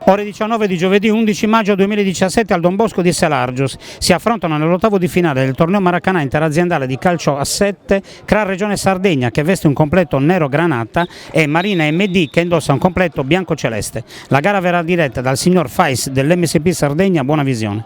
Ore 19 di giovedì 11 maggio 2017 al Don Bosco di Selargius si affrontano nell'ottavo di finale del torneo Maracanã interaziendale di calcio a 7 CRA Regione Sardegna, che veste un completo nero granata, e Marina MD, che indossa un completo bianco celeste. La gara verrà diretta dal signor Fais dell'MSP Sardegna. Buona visione.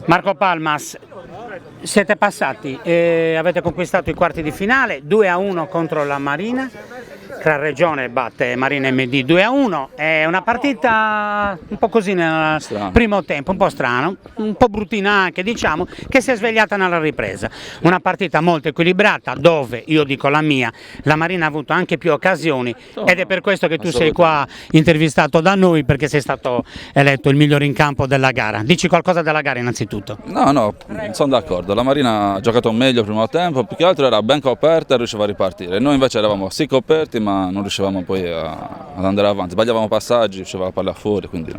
Marco Palmas, siete passati, avete conquistato i quarti di finale 2-1 contro la Marina. CRA Regione batte Marina MD 2-1, è una partita un po' così nel primo tempo, un po' strano, un po' bruttina anche, diciamo, che si è svegliata nella ripresa. Una partita molto equilibrata dove, io dico la mia, la Marina ha avuto anche più occasioni ed è per questo che tu sei qua intervistato da noi, perché sei stato eletto il migliore in campo della gara. Dici qualcosa della gara innanzitutto? No, sono d'accordo, la Marina ha giocato meglio il primo tempo, più che altro era ben coperta e riusciva a ripartire. Noi invece eravamo sì coperti, ma non riuscivamo poi ad andare avanti, sbagliavamo passaggi, usciva la palla fuori, quindi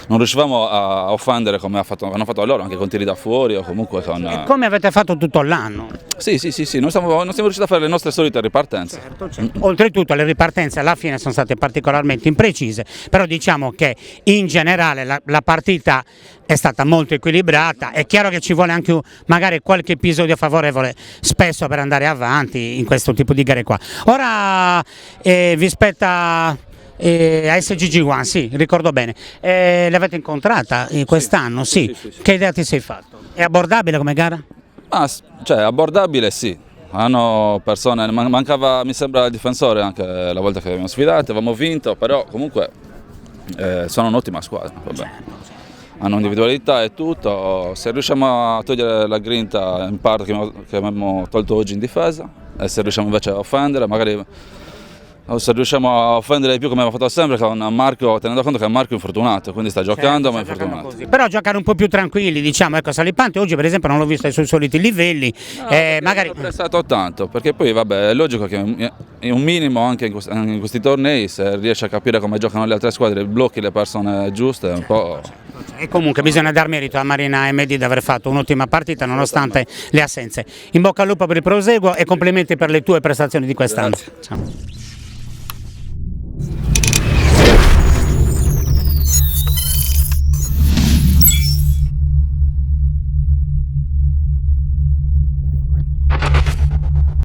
non riuscivamo a offendere come hanno fatto loro, anche con tiri da fuori o comunque con... E come avete fatto tutto l'anno? Sì, non siamo riusciti a fare le nostre solite ripartenze. Certo. Oltretutto le ripartenze alla fine sono state particolarmente imprecise, però diciamo che in generale la partita è stata molto equilibrata. È chiaro che ci vuole anche magari qualche episodio favorevole spesso per andare avanti in questo tipo di gare qua. Ora vi spetta a SGG One, sì, ricordo bene. L'avete incontrata quest'anno? Sì. Che idea ti sei fatto? È abbordabile come gara? Cioè, abbordabile sì. Hanno persone, mancava mi sembra il difensore anche la volta che abbiamo sfidato, avevamo vinto, però comunque sono un'ottima squadra. Vabbè. Hanno individualità e tutto, se riusciamo a togliere la grinta in parte che abbiamo tolto oggi in difesa e se riusciamo invece a offendere, magari se riusciamo a offendere di più come abbiamo fatto sempre con Marco, tenendo conto che Marco è infortunato, quindi sta giocando ma è infortunato. Però giocare un po' più tranquilli, diciamo, ecco, Salipante oggi per esempio non l'ho visto ai suoi soliti livelli, magari... Ho prestato tanto, perché poi vabbè è logico che è un minimo anche in questi tornei, se riesci a capire come giocano le altre squadre, blocchi le persone giuste, un po'... E comunque bisogna dar merito a Marina e Medi di aver fatto un'ottima partita nonostante le assenze. In bocca al lupo per il proseguo e complimenti per le tue prestazioni di quest'anno. Ciao.